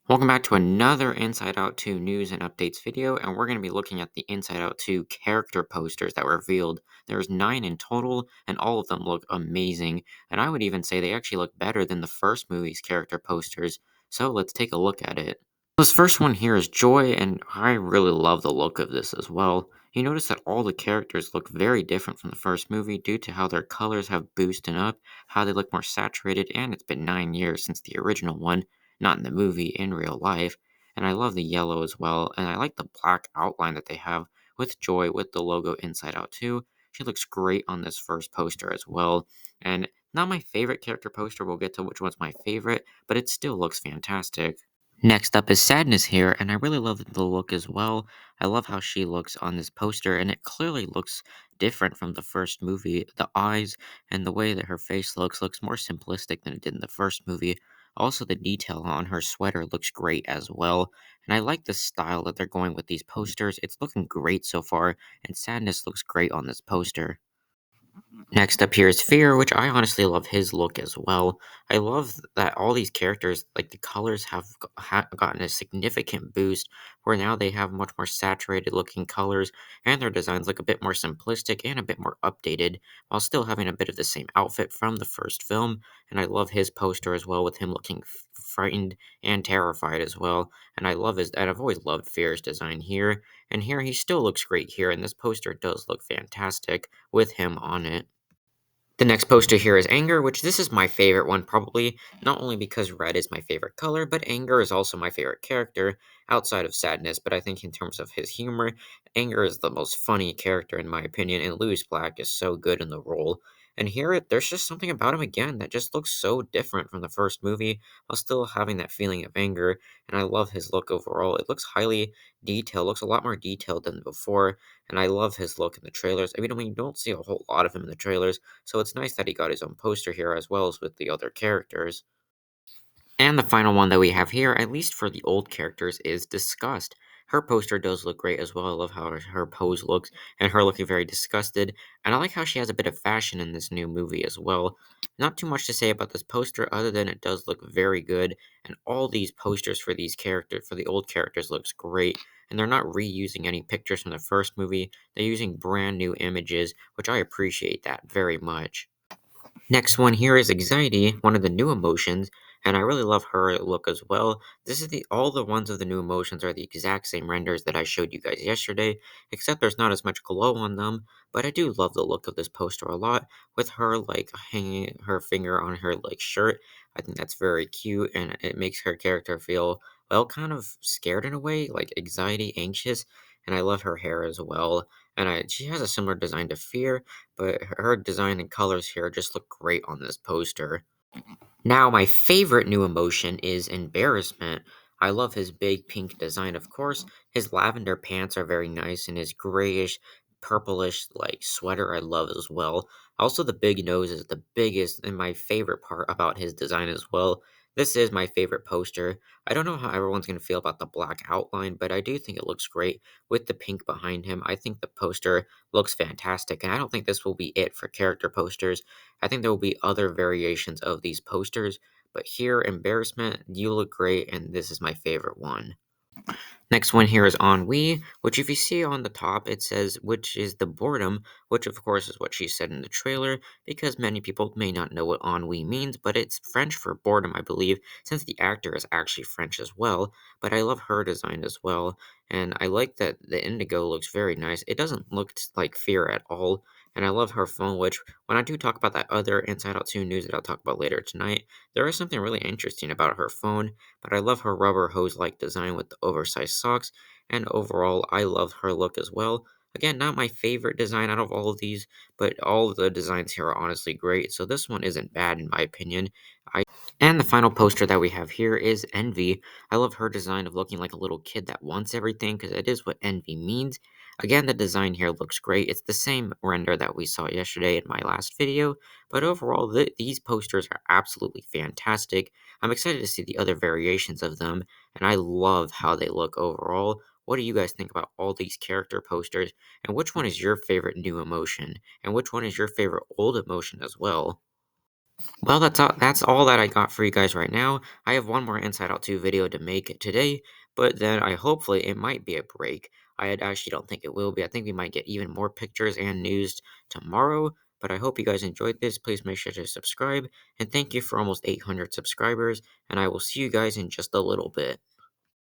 Welcome back to another Inside Out 2 news and updates video, and we're going to be looking at the Inside Out 2 character posters that were revealed. There's 9 in total, and all of them look amazing, and I would even say they actually look better than the first movie's character posters, so let's take a look at it. This first one here is Joy, and I really love the look of this as well. You notice that all the characters look very different from the first movie due to how their colors have boosted up, how they look more saturated, and it's been 9 years since the original one, not in the movie, in real life. And I love the yellow as well, and I like the black outline that they have with Joy with the logo Inside Out too. She looks great on this first poster as well. And not my favorite character poster, we'll get to which one's my favorite, but it still looks fantastic. Next up is Sadness here, and I really love the look as well. I love how she looks on this poster, and it clearly looks different from the first movie. The eyes and the way that her face looks more simplistic than it did in the first movie. Also, the detail on her sweater looks great as well, and I like the style that they're going with these posters. It's looking great so far, and Sadness looks great on this poster. Next up here is Fear, which I honestly love his look as well. I love that all these characters, like the colors, have gotten a significant boost where now they have much more saturated looking colors and their designs look a bit more simplistic and a bit more updated while still having a bit of the same outfit from the first film. And I love his poster as well with him looking frightened and terrified as well. And I've always loved Fear's design here. And here he still looks great here, and this poster does look fantastic with him on it. The next poster here is Anger, which this is my favorite one probably, not only because red is my favorite color, but Anger is also my favorite character outside of Sadness, but I think in terms of his humor, Anger is the most funny character in my opinion, and Louis Black is so good in the role. And here, there's just something about him again that just looks so different from the first movie, while still having that feeling of anger, and I love his look overall. It looks highly detailed, looks a lot more detailed than before, and I love his look in the trailers. I mean, you don't see a whole lot of him in the trailers, so it's nice that he got his own poster here as well as with the other characters. And the final one that we have here, at least for the old characters, is Disgust. Her poster does look great as well. I love how her pose looks and her looking very disgusted. And I like how she has a bit of fashion in this new movie as well. Not too much to say about this poster other than it does look very good. And all these posters for these characters, for the old characters, looks great. And they're not reusing any pictures from the first movie. They're using brand new images, which I appreciate that very much. Next one here is anxiety, one of the new emotions, and I really love her look as well. This is the all the ones of the new emotions are the exact same renders that I showed you guys yesterday, except there's not as much glow on them. But I do love the look of this poster a lot, with her like hanging her finger on her like shirt. I think that's very cute, and it makes her character feel well, kind of scared in a way, like anxiety, anxious. And I love her hair as well. And she has a similar design to Fear, but her design and colors here just look great on this poster. Now, my favorite new emotion is embarrassment. I love his big pink design, of course. His lavender pants are very nice, and his grayish, purplish, like sweater I love as well. Also, the big nose is the biggest and my favorite part about his design as well. This is my favorite poster. I don't know how everyone's going to feel about the black outline, but I do think it looks great with the pink behind him. I think the poster looks fantastic, and I don't think this will be it for character posters. I think there will be other variations of these posters, but here, embarrassment, you look great, and this is my favorite one. Next one here is ennui, which if you see on the top, it says, which is the boredom, which of course is what she said in the trailer, because many people may not know what ennui means, but it's French for boredom, I believe, since the actor is actually French as well. But I love her design as well, and I like that the indigo looks very nice. It doesn't look like fear at all, and I love her phone, which when I do talk about that other Inside Out 2 news that I'll talk about later tonight, there is something really interesting about her phone, but I love her rubber hose-like design with the oversized socks, and overall, I love her look as well. Again, not my favorite design out of all of these, but all of the designs here are honestly great, so this one isn't bad in my opinion. And the final poster that we have here is Envy. I love her design of looking like a little kid that wants everything, because it is what envy means. Again, the design here looks great. It's the same render that we saw yesterday in my last video, but overall, these posters are absolutely fantastic. I'm excited to see the other variations of them, and I love how they look overall. What do you guys think about all these character posters, and which one is your favorite new emotion, and which one is your favorite old emotion as well? Well, that's all that I got for you guys right now. I have one more Inside Out 2 video to make today, but then I hopefully it might be a break. Actually don't think it will be. I think we might get even more pictures and news tomorrow. But I hope you guys enjoyed this. Please make sure to subscribe. And thank you for almost 800 subscribers. And I will see you guys in just a little bit.